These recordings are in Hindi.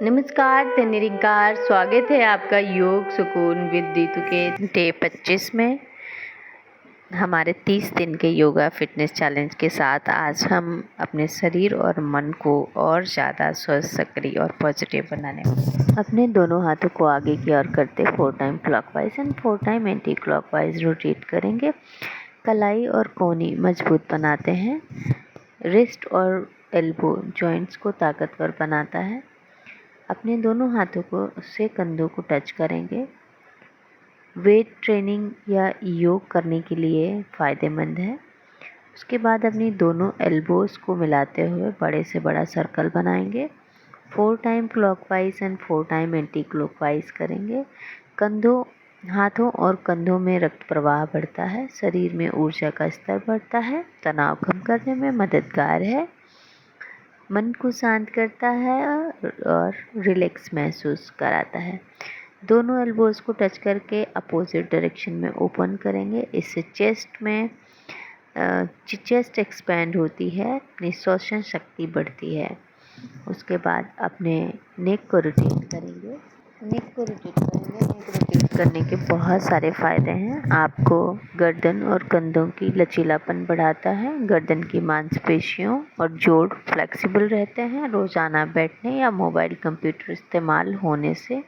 नमस्कार, धन्यवाद। स्वागत है आपका योग सुकून विद रीतु के डे 25 में। हमारे 30 दिन के योगा फिटनेस चैलेंज के साथ आज हम अपने शरीर और मन को और ज़्यादा स्वस्थ, सक्रिय और पॉजिटिव बनाने वाले अपने दोनों हाथों को आगे की ओर करते 4 time clockwise and 4 time anti clockwise rotate करेंगे। कलाई और कोहनी मजबूत बनाते हैं। रिस्ट और एल्बो जॉइंट्स को ताकतवर बनाता है। अपने दोनों हाथों को से कंधों को टच करेंगे। वेट ट्रेनिंग या योग करने के लिए फ़ायदेमंद है। उसके बाद अपनी दोनों एल्बोज़ को मिलाते हुए बड़े से बड़ा सर्कल बनाएंगे। 4 time clockwise and 4 time anti clockwise करेंगे। हाथों और कंधों में रक्त प्रवाह बढ़ता है। शरीर में ऊर्जा का स्तर बढ़ता है। तनाव कम करने में मददगार है। मन को शांत करता है और रिलैक्स महसूस कराता है। दोनों एल्बोज़ को टच करके अपोजिट डायरेक्शन में ओपन करेंगे। इससे चेस्ट एक्सपेंड होती है, निश्वासन शक्ति बढ़ती है। उसके बाद अपने नेक को रोटेट करेंगे। नेक रोटेट करने के बहुत सारे फ़ायदे हैं। आपको गर्दन और कंधों की लचीलापन बढ़ाता है। गर्दन की मांसपेशियों और जोड़ फ्लेक्सिबल रहते हैं। रोज़ाना बैठने या मोबाइल कंप्यूटर इस्तेमाल होने से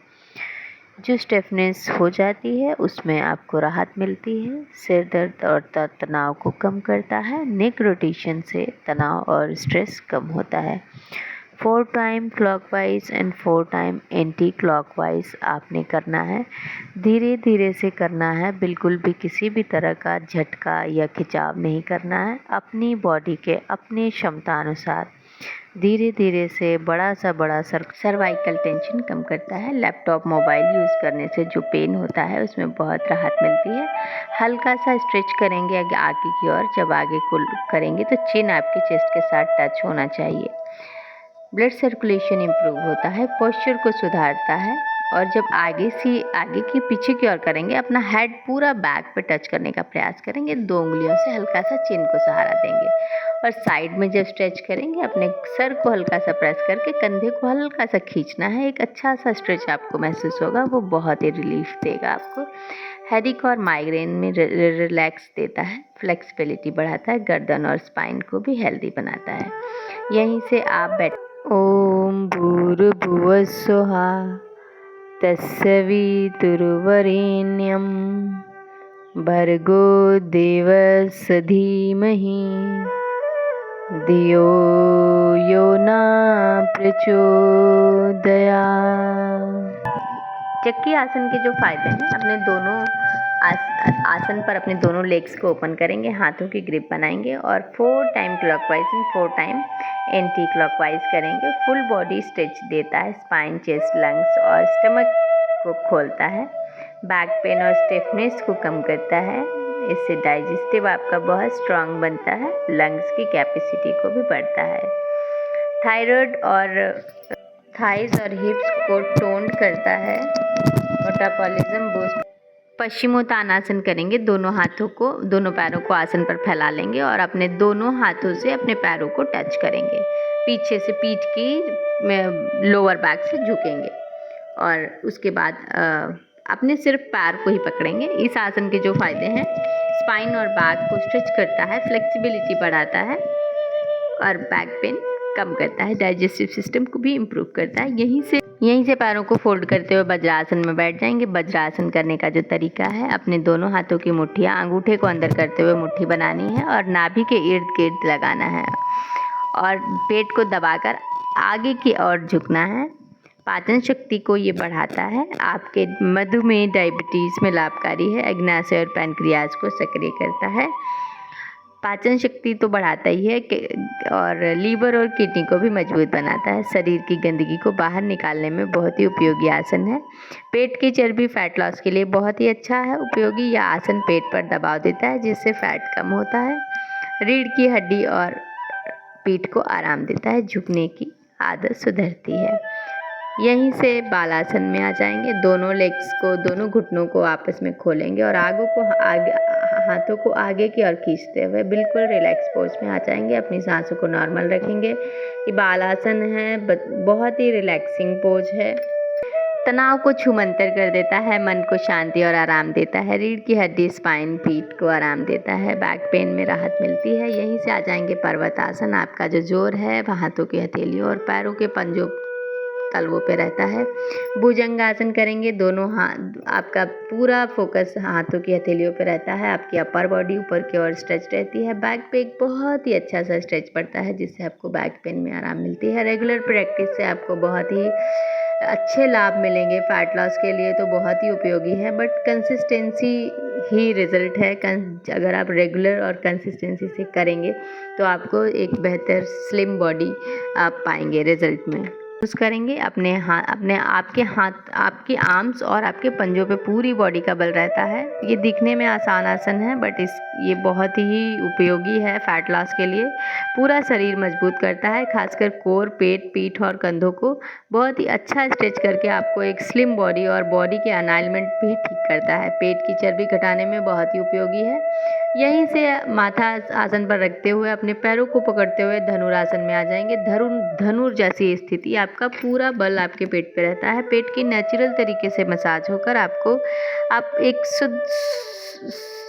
जो स्टिफनेस हो जाती है उसमें आपको राहत मिलती है। सिर दर्द और तनाव को कम करता है। नेक रोटेशन से तनाव और स्ट्रेस कम होता है। 4 time clockwise and 4 time anti clockwise आपने करना है। धीरे धीरे से करना है। बिल्कुल भी किसी भी तरह का झटका या खिंचाव नहीं करना है। अपनी बॉडी के अपनी क्षमता अनुसार धीरे धीरे से बड़ा सर्वाइकल टेंशन कम करता है। लैपटॉप मोबाइल यूज़ करने से जो पेन होता है उसमें बहुत राहत मिलती है। हल्का सा स्ट्रेच करेंगे आगे की ओर। जब आगे को करेंगे तो चिन आपके चेस्ट के साथ टच होना चाहिए। ब्लड सर्कुलेशन इम्प्रूव होता है। पोस्चर को सुधारता है। और जब आगे की पीछे की ओर करेंगे, अपना हेड पूरा बैक पे टच करने का प्रयास करेंगे। 2 उंगलियों से हल्का सा चिन को सहारा देंगे और साइड में जब स्ट्रेच करेंगे अपने सर को हल्का सा प्रेस करके कंधे को हल्का सा खींचना है। एक अच्छा सा स्ट्रेच आपको महसूस होगा, वो बहुत ही रिलीफ देगा आपको। हेडेक और माइग्रेन में रिलैक्स देता है। फ्लेक्सिबिलिटी बढ़ाता है। गर्दन और स्पाइन को भी हेल्दी बनाता है। यहीं से आप ओम भूर्भुवः स्वः तत्सवितुर्वरेण्यं भर्गो देवस्य धीमहि धियो यो न प्रचोदयात्। चक्की आसन के जो फायदे हैं, अपने दोनों आसन पर अपने दोनों लेग्स को ओपन करेंगे। हाथों की ग्रिप बनाएंगे और 4 time clockwise and 4 time anti clockwise करेंगे। फुल बॉडी स्ट्रेच देता है। स्पाइन, चेस्ट, लंग्स और स्टमक को खोलता है। बैक पेन और स्टिफनेस को कम करता है। इससे डाइजेस्टिव आपका बहुत स्ट्रांग बनता है। लंग्स की कैपेसिटी को भी बढ़ता है। थायराइड और थाइज और हिप्स को टोन करता है। Metabolism boost. पश्चिमोत्तानासन करेंगे। दोनों पैरों को आसन पर फैला लेंगे और अपने दोनों हाथों से अपने पैरों को टच करेंगे। पीछे से पीठ की लोअर बैक से झुकेंगे और उसके बाद अपने सिर्फ पैर को ही पकड़ेंगे। इस आसन के जो फायदे हैं, स्पाइन और बैक को स्ट्रेच करता है। फ्लेक्सिबिलिटी बढ़ाता है और बैक पेन कम करता है। डाइजेस्टिव सिस्टम को भी इम्प्रूव करता है। यहीं से पैरों को फोल्ड करते हुए वज्रासन में बैठ जाएंगे। वज्रासन करने का जो तरीका है, अपने दोनों हाथों की मुट्ठियाँ अंगूठे को अंदर करते हुए मुट्ठी बनानी है और नाभि के इर्द गिर्द लगाना है और पेट को दबाकर आगे की ओर झुकना है। पाचन शक्ति को ये बढ़ाता है। आपके मधुमेह, डायबिटीज़ में लाभकारी है। अग्नाशय और पैनक्रियाज को सक्रिय करता है। पाचन शक्ति तो बढ़ाता ही है और लीवर और किडनी को भी मजबूत बनाता है। शरीर की गंदगी को बाहर निकालने में बहुत ही उपयोगी आसन है। पेट की चर्बी फैट लॉस के लिए बहुत ही अच्छा है। उपयोगी यह आसन पेट पर दबाव देता है जिससे फैट कम होता है। रीढ़ की हड्डी और पीठ को आराम देता है। झुकने की आदत सुधरती है। यहीं से बालासन में आ जाएंगे। दोनों घुटनों को आपस में खोलेंगे और हाथों को आगे की ओर खींचते हुए बिल्कुल रिलैक्स पोज में आ जाएंगे। अपनी सांसों को नॉर्मल रखेंगे। ये बालासन है, बहुत ही रिलैक्सिंग पोज है। तनाव को छूमंतर कर देता है, मन को शांति और आराम देता है। रीढ़ की हड्डी, स्पाइन, पीठ को आराम देता है, बैक पेन में राहत मिलती है। यहीं से आ जाएंगे पर्वतासन। आपका जो जोर है वह हाथों की हथेलियों और पैरों के पंजों तलवों पे रहता है। भुजंगासन करेंगे, दोनों हाथ, आपका पूरा फोकस हाथों की हथेलियों पे रहता है। आपकी अपर बॉडी ऊपर की ओर स्ट्रेच रहती है। बैक पे एक बहुत ही अच्छा सा स्ट्रेच पड़ता है जिससे आपको बैक पेन में आराम मिलती है। रेगुलर प्रैक्टिस से आपको बहुत ही अच्छे लाभ मिलेंगे। फैट लॉस के लिए तो बहुत ही उपयोगी है, बट कंसिस्टेंसी ही रिज़ल्ट है। अगर आप रेगुलर और कंसिस्टेंसी से करेंगे तो आपको एक बेहतर स्लिम बॉडी आप पाएंगे रिज़ल्ट में। यूज़ करेंगे अपने हाथ, आपके आर्म्स और आपके पंजों पे पूरी बॉडी का बल रहता है। ये दिखने में आसान आसन है, बट ये बहुत ही उपयोगी है फैट लॉस के लिए। पूरा शरीर मजबूत करता है, खासकर कोर, पेट, पीठ और कंधों को बहुत ही अच्छा स्ट्रेच करके आपको एक स्लिम बॉडी और बॉडी के अलाइनमेंट भी ठीक करता है। पेट की चर्बी घटाने में बहुत ही उपयोगी है। यहीं से माथा आसन पर रखते हुए अपने पैरों को पकड़ते हुए धनुरासन में आ जाएंगे। धनुर जैसी स्थिति, आपका पूरा बल आपके पेट पे रहता है। पेट की नेचुरल तरीके से मसाज होकर आप एक शुद्ध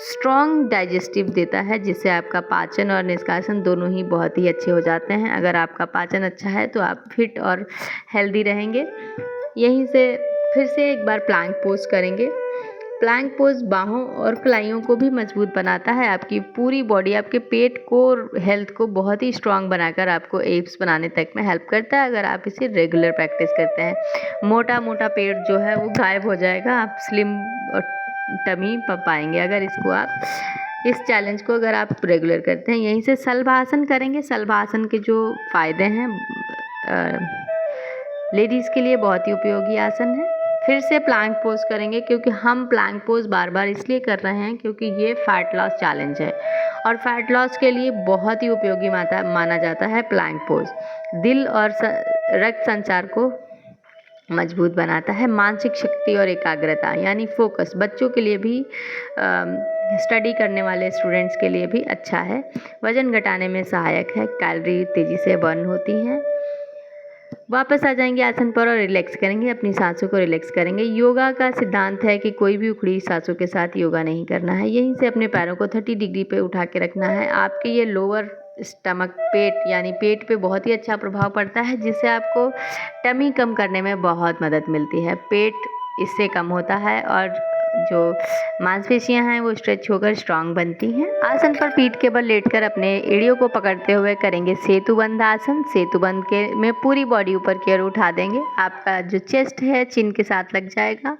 स्ट्रॉन्ग डाइजेस्टिव देता है, जिससे आपका पाचन और निष्कासन दोनों ही बहुत ही अच्छे हो जाते हैं। अगर आपका पाचन अच्छा है तो आप फिट और हेल्दी रहेंगे। यहीं से फिर से एक बार प्लैंक पोज करेंगे। प्लैंक पोज बाहों और कलाइयों को भी मजबूत बनाता है। आपकी पूरी बॉडी, आपके पेट को, हेल्थ को बहुत ही स्ट्रांग बनाकर आपको एब्स बनाने तक में हेल्प करता है अगर आप इसे रेगुलर प्रैक्टिस करते हैं। मोटा मोटा पेट जो है वो गायब हो जाएगा, आप स्लिम टमी पाएंगे अगर इसको आप इस चैलेंज को अगर आप रेगुलर करते हैं। यहीं से शलभासन करेंगे। शलभासन के जो फ़ायदे हैं लेडीज़ के लिए बहुत ही उपयोगी आसन है। फिर से प्लैंक पोज करेंगे, क्योंकि हम प्लैंक पोज बार बार इसलिए कर रहे हैं क्योंकि ये फैट लॉस चैलेंज है और फैट लॉस के लिए बहुत ही उपयोगी माना जाता है प्लैंक पोज। दिल और रक्त संचार को मजबूत बनाता है। मानसिक शक्ति और एकाग्रता यानी फोकस, बच्चों के लिए भी, स्टडी करने वाले स्टूडेंट्स के लिए भी अच्छा है। वजन घटाने में सहायक है। कैलोरी तेज़ी से बर्न होती हैं। वापस आ जाएंगे आसन पर और रिलैक्स करेंगे, अपनी सांसों को रिलैक्स करेंगे। योगा का सिद्धांत है कि कोई भी उखड़ी सांसों के साथ योगा नहीं करना है। यहीं से अपने पैरों को 30 डिग्री पे उठा के रखना है। आपके ये लोअर स्टमक, पेट यानी पेट पे बहुत ही अच्छा प्रभाव पड़ता है, जिससे आपको टमी कम करने में बहुत मदद मिलती है। पेट इससे कम होता है और जो मांसपेशियां हैं वो स्ट्रेच होकर स्ट्रांग बनती हैं। आसन पर पीठ के बल लेटकर अपने एड़ियों को पकड़ते हुए करेंगे सेतुबंध आसन। सेतुबंध के में पूरी बॉडी ऊपर की ओर उठा देंगे। आपका जो चेस्ट है चिन के साथ लग जाएगा।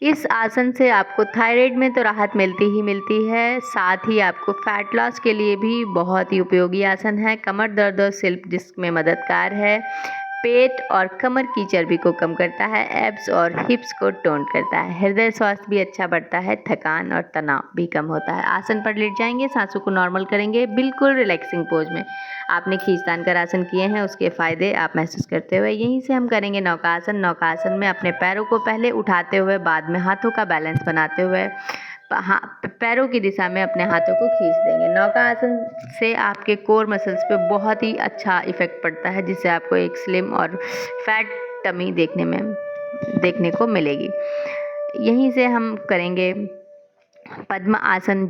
इस आसन से आपको थायराइड में तो राहत मिलती है, साथ ही आपको फैट लॉस के लिए भी बहुत ही उपयोगी आसन है। कमर दर्द और स्लिप डिस्क में मददगार है। पेट और कमर की चर्बी को कम करता है। एब्स और हिप्स को टोन करता है। हृदय स्वास्थ्य भी अच्छा बढ़ता है। थकान और तनाव भी कम होता है। आसन पर लेट जाएंगे, सांसों को नॉर्मल करेंगे, बिल्कुल रिलैक्सिंग पोज में। आपने खींचतान कर आसन किए हैं, उसके फ़ायदे आप महसूस करते हुए यहीं से हम करेंगे नौकासन। नौकासन में अपने पैरों को पहले उठाते हुए बाद में हाथों का बैलेंस बनाते हुए पैरों की दिशा में अपने हाथों को खींच देंगे। नौका आसन से आपके कोर मसल्स पे बहुत ही अच्छा इफ़ेक्ट पड़ता है, जिससे आपको एक स्लिम और फैट टमी देखने को मिलेगी। यहीं से हम करेंगे पद्म आसन।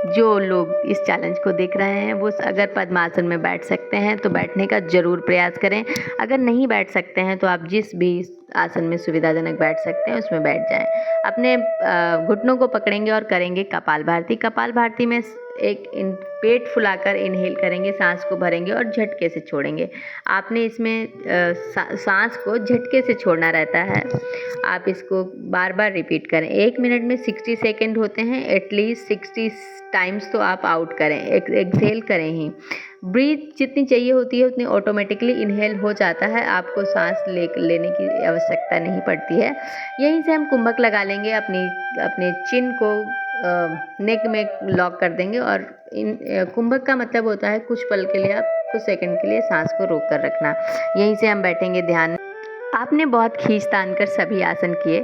जो लोग इस चैलेंज को देख रहे हैं वो अगर पद्मासन में बैठ सकते हैं तो बैठने का ज़रूर प्रयास करें। अगर नहीं बैठ सकते हैं तो आप जिस भी आसन में सुविधाजनक बैठ सकते हैं उसमें बैठ जाएं। अपने घुटनों को पकड़ेंगे और करेंगे कपालभाति। कपालभाति में पेट फुलाकर इनहेल करेंगे, सांस को भरेंगे और झटके से छोड़ेंगे। आपने इसमें सांस को झटके से छोड़ना रहता है। आप इसको बार बार रिपीट करें। 1 मिनट में 60 सेकेंड होते हैं। एटलीस्ट 60 टाइम्स तो आप आउट करें, एक्सहेल करें ही। ब्रीथ जितनी चाहिए होती है उतनी ऑटोमेटिकली इनहेल हो जाता है। आपको सांस लेने की आवश्यकता नहीं पड़ती है। यहीं से हम कुंभक लगा लेंगे। अपने चिन को नेक में लॉक कर देंगे और कुंभक का मतलब होता है कुछ पल के लिए, आप कुछ सेकंड के लिए सांस को रोक कर रखना। यहीं से हम बैठेंगे ध्यान। आपने बहुत खींचतान कर सभी आसन किए।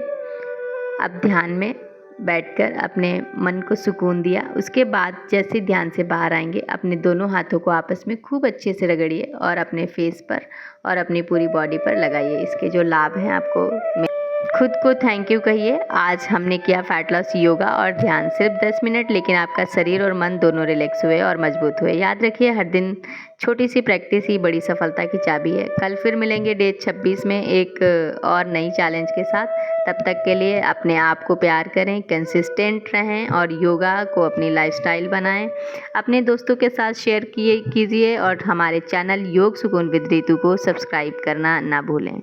अब ध्यान में बैठकर अपने मन को सुकून दिया। उसके बाद जैसे ध्यान से बाहर आएंगे, अपने दोनों हाथों को आपस में खूब अच्छे से रगड़िए और अपने फेस पर और अपनी पूरी बॉडी पर लगाइए। इसके जो लाभ हैं आपको खुद को थैंक यू कहिए। आज हमने किया फैट लॉस योगा और ध्यान, सिर्फ 10 मिनट, लेकिन आपका शरीर और मन दोनों रिलैक्स हुए और मजबूत हुए। याद रखिए, हर दिन छोटी सी प्रैक्टिस ही बड़ी सफलता की चाबी है। कल फिर मिलेंगे डे 26 में एक और नई चैलेंज के साथ। तब तक के लिए अपने आप को प्यार करें, कंसिस्टेंट रहें और योगा को अपनी लाइफस्टाइल बनाएं। अपने दोस्तों के साथ शेयर कीजिए और हमारे चैनल योग सुकून विद रितु को सब्सक्राइब करना ना भूलें।